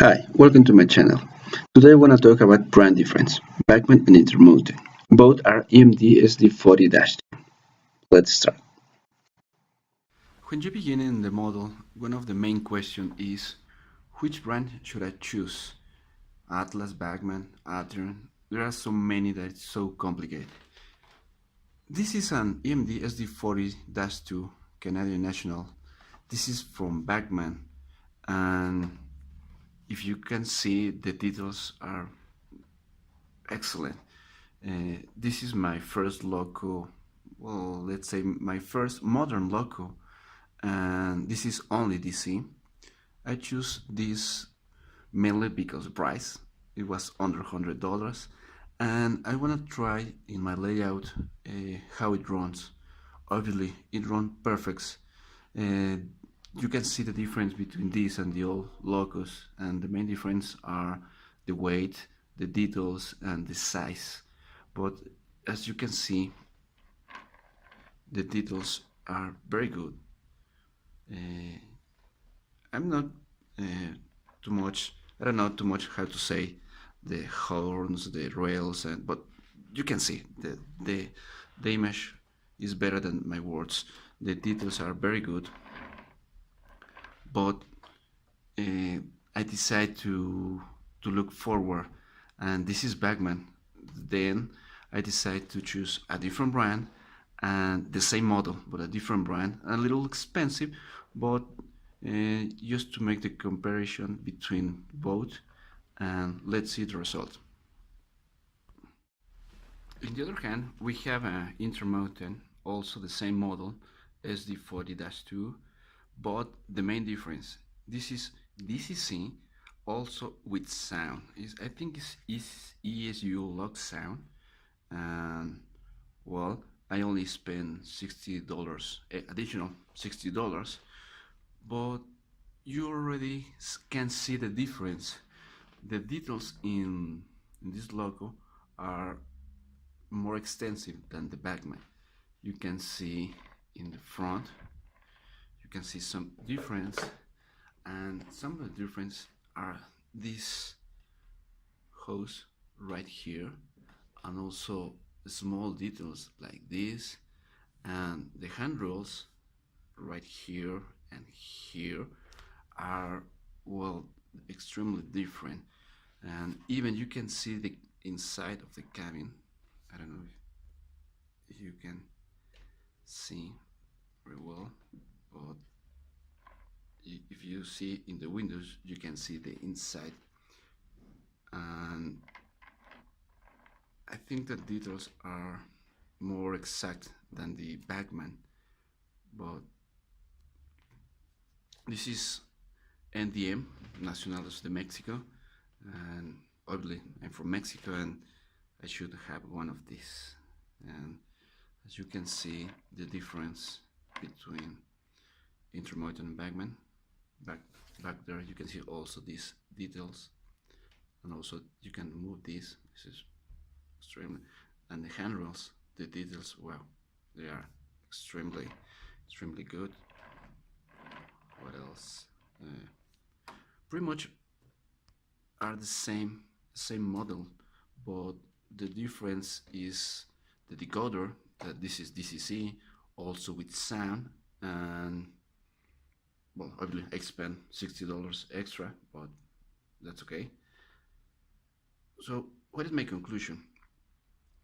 Hi, welcome to my channel. Today I want to talk about brand difference, Bachmann and InterMountain. Both are EMD SD40-2. Let's start. When you begin in the model, one of the main questions is, which brand should I choose? Atlas, Bachmann, Atrium, there are so many that it's so complicated. This is an EMD SD40-2 Canadian National. This is from Bachmann, and if you can see, the details are excellent. This is my first loco, well, let's say my first modern loco, and this is only DC. I choose this mainly because of price. It was under $100, and I want to try in my layout how it runs. Obviously, it runs perfect. You can see the difference between this and the old locos, and the main difference are the weight, the details, and the size. But as you can see, the details are very good. I'm not too much, I don't know too much how to say the horns, the rails, but you can see the image is better than my words. The details are very good, but I decided to look forward, and this is Bachmann. Then I decided to choose a different brand and the same model, but a different brand, a little expensive, but just to make the comparison between both, and let's see the result. On the other hand, we have an InterMountain, also the same model, SD40-2, but the main difference, this is DCC, also with sound. I think it's ESU lock sound, and well, I only spent $60, additional $60, but you already can see the difference. The details in this logo are more extensive than the Bachmann. You can see in the front, you can see some difference, and some of the difference are these hose right here, and also small details like this, and the handrails right here and here are, well, extremely different. And even you can see the inside of the cabin. I don't know if you can see very well, but if you see in the windows, you can see the inside, and I think the details are more exact than the Bachmann. But this is NDM, Nacionales de Mexico, and obviously I'm from Mexico, and I should have one of these. And as you can see, the difference between InterMountain and Bachmann. Back there you can see also these details, and also you can move this. This is extremely, and the handrails, the details, well, they are extremely good. What else? Pretty much are the same model, but the difference is the decoder, that this is DCC, also with sound, and well, obviously I spent $60 extra, but that's okay. So what is my conclusion?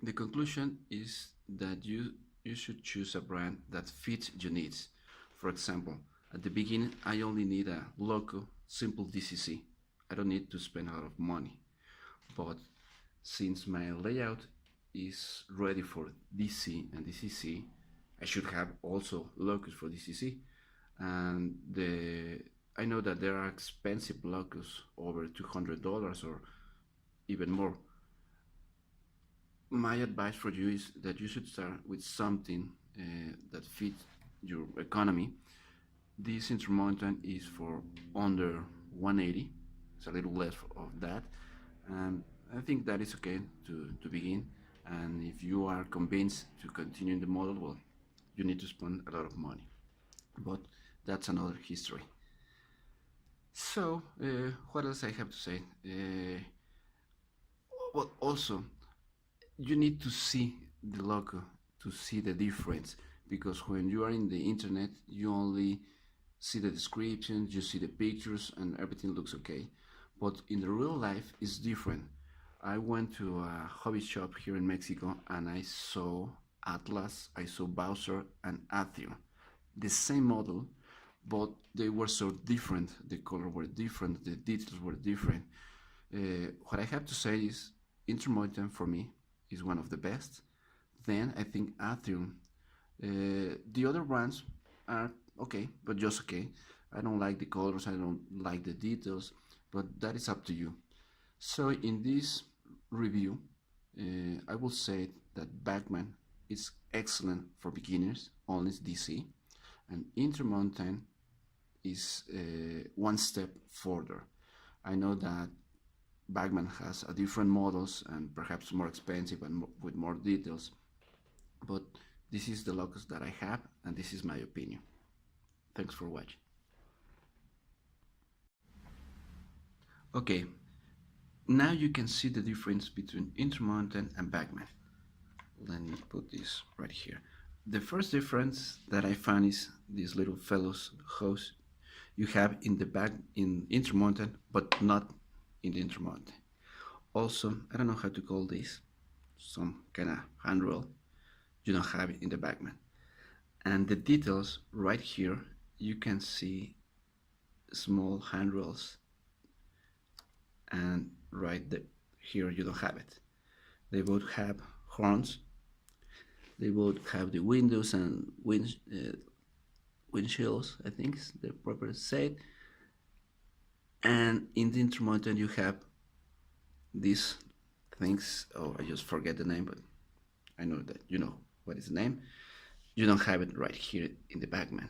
The conclusion is that you should choose a brand that fits your needs. For example, at the beginning, I only need a local, simple DCC. I don't need to spend a lot of money. But since my layout is ready for DC and DCC, I should have also locus for DCC. And I know that there are expensive locus, over $200 or even more. My advice for you is that you should start with something that fits your economy. This InterMountain is for under 180. It's a little less of that, and I think that is okay to begin. And if you are convinced to continue in the model, well, you need to spend a lot of money, but that's another history. So, what else I have to say? Well, also, you need to see the logo to see the difference, because when you are in the internet, you only see the descriptions, you see the pictures, and everything looks okay. But in the real life, it's different. I went to a hobby shop here in Mexico and I saw Atlas, I saw Bowser, and Atheon. The same model, but they were so different. The color were different, the details were different. What I have to say is InterMountain for me is one of the best. Then I think Atheon. The other brands are okay, but just okay. I don't like the colors, I don't like the details, but that is up to you. So in this review, I will say that Bachmann is excellent for beginners, only DC, and InterMountain is one step further. I know that Bachmann has a different models and perhaps more expensive and with more details, but this is the locus that I have and this is my opinion. Thanks for watching. Okay, now you can see the difference between InterMountain and Bachmann. Let me put this right here. The first difference that I found is these little fellows hose you have in the back in InterMountain, but not in the InterMountain. Also, I don't know how to call this, some kind of handrail. You don't have it in the Bachmann. And the details right here, you can see small handrails, and right here you don't have it. They both have horns. They both have the windows and windshields, I think is the proper say. And in the InterMountain you have these things. Oh, I just forget the name, but I know that you know what is the name. You don't have it right here in the Bachmann.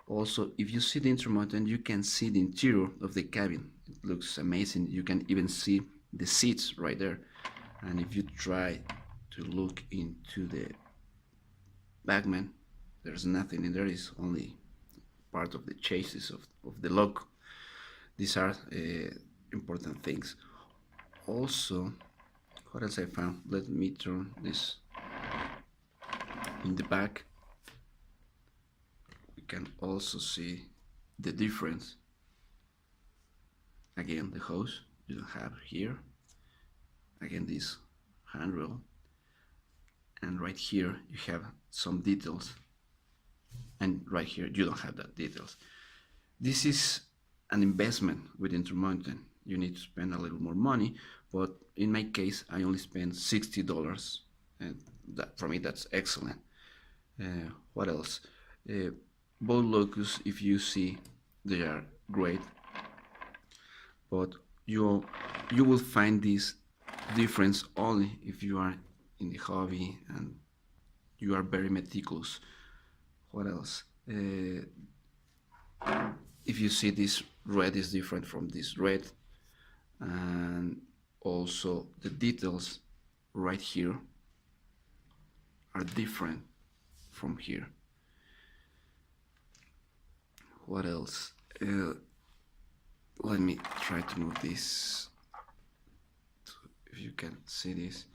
Also, if you see the InterMountain, you can see the interior of the cabin. It looks amazing. You can even see the seats right there. And if you try to look into the Bachmann, there's nothing in there. It's only part of the chassis of the logo. These are important things. Also, what else I found? Let me turn this in the back. We can also see the difference. Again, the hose you don't have here. Again, this handrail. And right here you have some details. And right here you don't have that details. This is an investment with InterMountain. You need to spend a little more money, but in my case I only spent $60, and that for me that's excellent. What else? Both locus, if you see, they are great, but you will find this difference only if you are in the hobby and you are very meticulous. What else? If you see, this red is different from this red, and also the details right here are different from here. What else? Let me try to move this, if you can see this.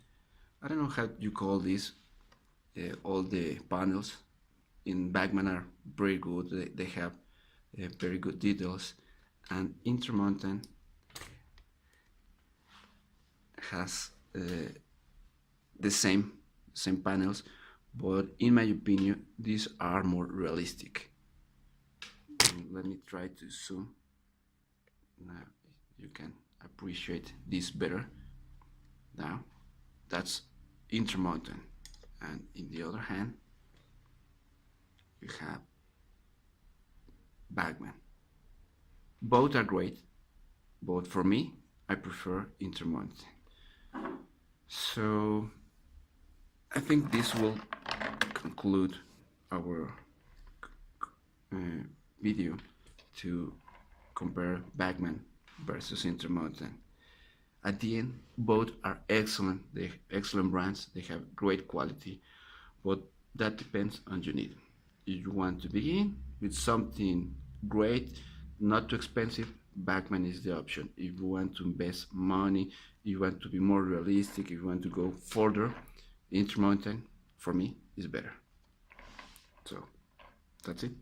I don't know how you call this. All the panels in Bachmann are very good. They have very good details, and InterMountain has the same panels, but in my opinion these are more realistic. Let me try to zoom. Now you can appreciate this better. Now that's InterMountain, and in the other hand you have Bachmann. Both are great, but for me I prefer InterMountain. So I think this will conclude our video to compare Bachmann versus InterMountain. At the end, both are excellent. They're excellent brands. They have great quality, but that depends on your need. If you want to begin with something great, not too expensive, Bachmann is the option. If you want to invest money, if you want to be more realistic, if you want to go further, InterMountain for me is better. So that's it.